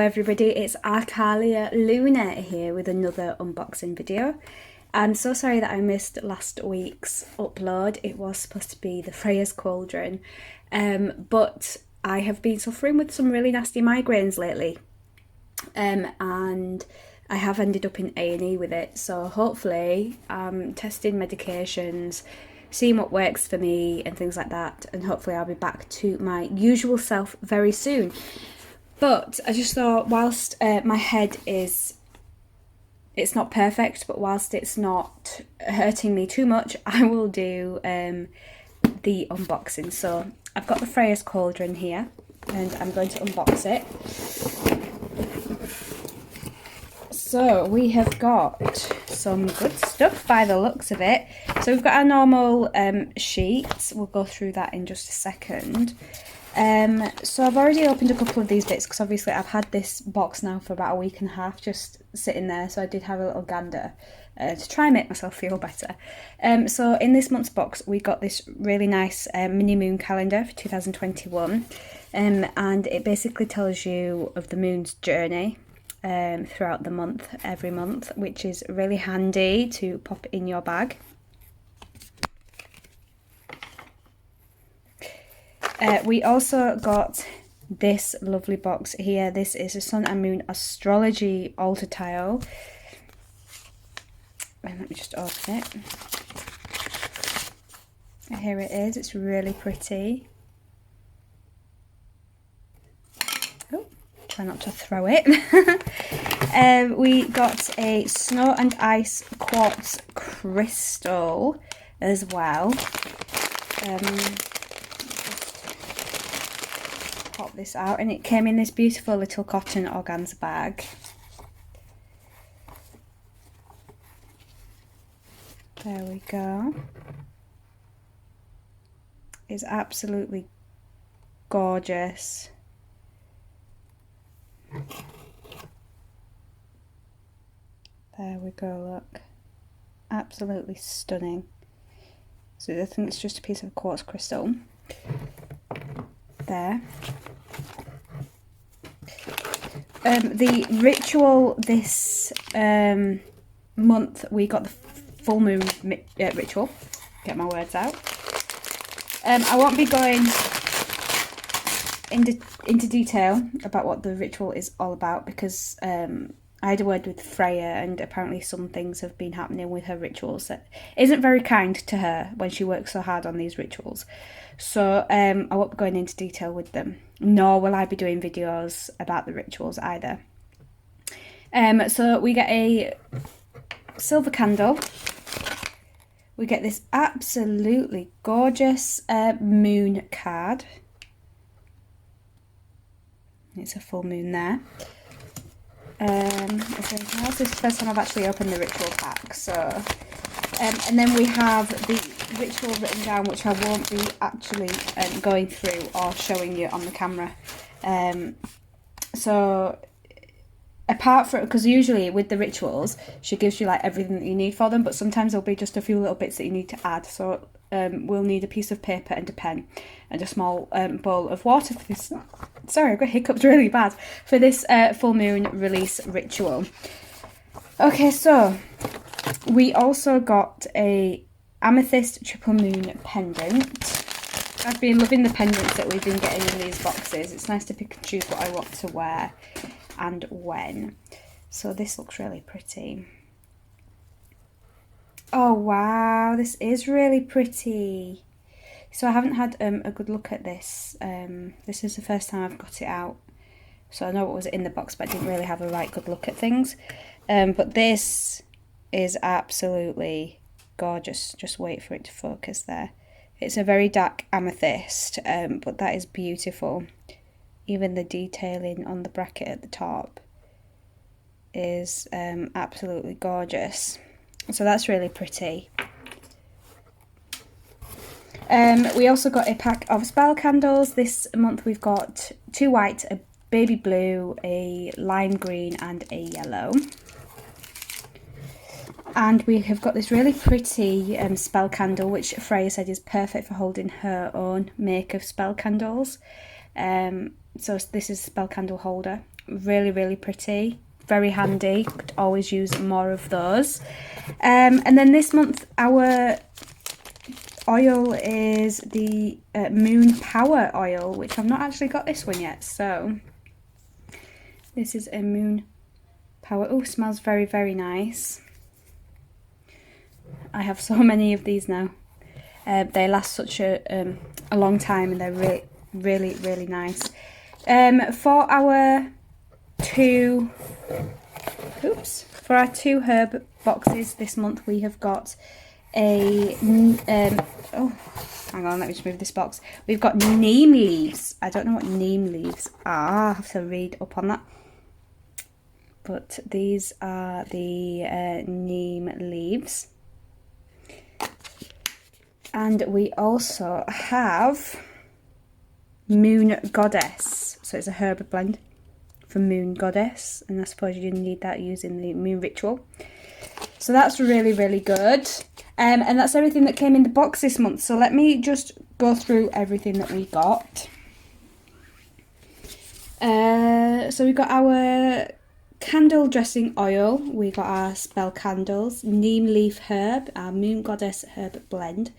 everybody, it's Arcalia Luna here with another unboxing video. I'm so sorry that I missed last week's upload. It was supposed to be the Freya's Cauldron, but I have been suffering with some really nasty migraines lately, and I have ended up in A&E with it, so hopefully I'm testing medications, seeing what works for me and things like that, and hopefully I'll be back to my usual self very soon. But I just thought, whilst my head it's not perfect, but whilst it's not hurting me too much, I will do the unboxing. So I've got the Freya's Cauldron here, and I'm going to unbox it. So we have got some good stuff by the looks of it. So we've got our normal sheets. We'll go through that in just a second. So I've already opened a couple of these bits because obviously I've had this box now for about a week and a half just sitting there, so I did have a little gander to try and make myself feel better. So in this month's box we got this really nice mini moon calendar for 2021, and it basically tells you of the moon's journey throughout the month, every month, which is really handy to pop in your bag. We also got this lovely box here. This is a Sun and Moon Astrology altar tile. And let me just open it. And here it is. It's really pretty. Oh, try not to throw it. We got a Snow and Ice quartz crystal as well. Pop this out, and it came in this beautiful little cotton organza bag. There we go. It's absolutely gorgeous. There we go, look. Absolutely stunning. So I think it's just a piece of quartz crystal. There. The ritual this month, we got the full moon ritual. Get my words out. I won't be going into detail about what the ritual is all about because I had a word with Freya, and apparently some things have been happening with her rituals that isn't very kind to her when she works so hard on these rituals. So I won't be going into detail with them, nor will I be doing videos about the rituals either. So we get a silver candle. We get this absolutely gorgeous moon card. It's a full moon there. Is there anything else? This is the first time I've actually opened the ritual pack. So, and then we have the ritual written down, which I won't be actually going through or showing you on the camera. So, apart from, because usually with the rituals, she gives you like everything that you need for them, but sometimes there'll be just a few little bits that you need to add. So, we'll need a piece of paper and a pen and a small bowl of water for this. Sorry, I've got hiccups really bad for this full moon release ritual. Okay, so we also got a amethyst triple moon pendant. I've been loving the pendants that we've been getting in these boxes. It's nice to pick and choose what I want to wear and when. So this looks really pretty. Oh wow, this is really pretty. So I haven't had a good look at this. This is the first time I've got it out. So I know what was in the box, but I didn't really have a right good look at things. But this is absolutely gorgeous. Just wait for it to focus there. It's a very dark amethyst, but that is beautiful. Even the detailing on the bracket at the top is absolutely gorgeous. So that's really pretty. We also got a pack of spell candles. This month we've got 2 white, a baby blue, a lime green and a yellow. And we have got this really pretty spell candle, which Freya said is perfect for holding her own make of spell candles. So this is a spell candle holder Really, really pretty. Very handy. Could always use more of those. And then this month our oil is the Moon Power oil, which I've not actually got this one yet. So this is a Moon Power. Oh, smells very, very nice. I have so many of these now. They last such a long time, and they're really, really, really nice. For our two herb boxes this month, we have got a oh, hang on, let me just move this box. We've got neem leaves. I don't know what neem leaves are. I have to read up on that. But these are the neem leaves. And we also have Moon Goddess. So it's a herb blend from Moon Goddess. And I suppose you need that using the Moon Ritual. So that's really, really good. And that's everything that came in the box this month. So let me just go through everything that we got. So we got our candle dressing oil. We got our spell candles, neem leaf herb, our Moon Goddess herb blend.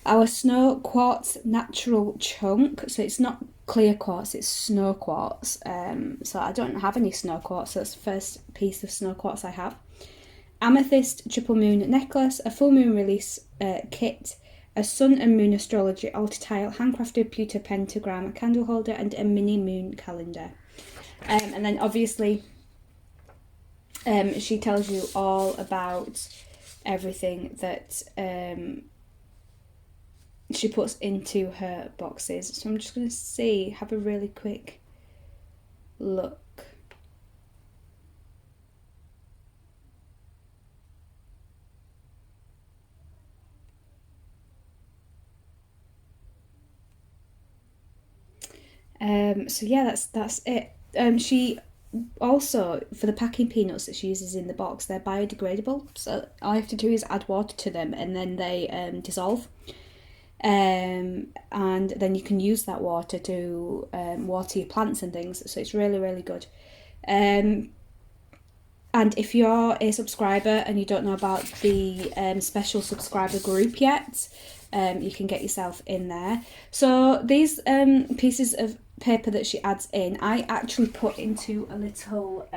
Our snow quartz natural chunk, so it's not clear quartz, it's snow quartz. So I don't have any snow quartz, so that's the first piece of snow quartz I have. Amethyst triple moon necklace, a full moon release kit, a sun and moon astrology altar tile, handcrafted pewter pentagram, a candle holder, and a mini moon calendar. And then obviously she tells you all about everything that she puts into her boxes. So I'm just going to have a really quick look. So yeah, that's it. She also, for the packing peanuts that she uses in the box, they're biodegradable. So all you have to do is add water to them, and then they dissolve. And then you can use that water to water your plants and things. So it's really, really good. And if you're a subscriber and you don't know about the special subscriber group yet, you can get yourself in there. So these pieces of paper that she adds in, I actually put into a little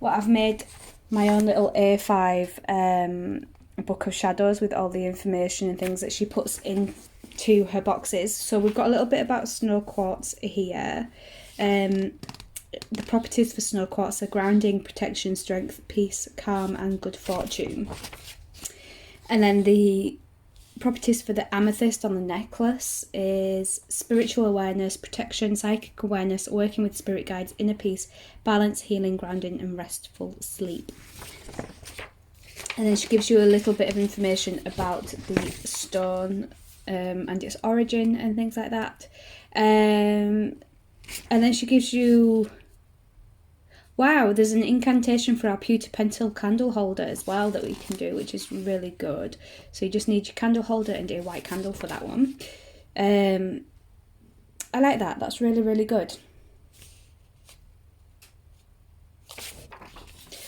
I've made my own little A5 book of shadows with all the information and things that she puts into her boxes. So we've got a little bit about snow quartz here. The properties for snow quartz are grounding, protection, strength, peace, calm, and good fortune. And then the properties for the amethyst on the necklace is spiritual awareness, protection, psychic awareness, working with spirit guides, inner peace, balance, healing, grounding, and restful sleep. And then she gives you a little bit of information about the stone and its origin and things like that. And then she gives you... Wow, there's an incantation for our pewter pencil candle holder as well that we can do, which is really good. So you just need your candle holder and a white candle for that one. I like that. That's really, really good.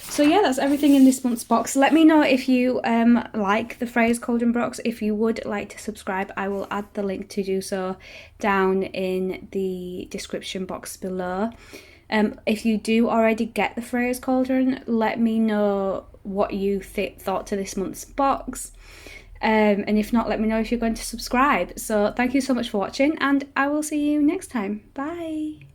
So yeah, that's everything in this month's box. Let me know if you like the Freya's Cauldron box. If you would like to subscribe, I will add the link to do so down in the description box below. If you do already get the Freya's Cauldron, let me know what you thought to this month's box. And if not, let me know if you're going to subscribe. So thank you so much for watching, and I will see you next time. Bye.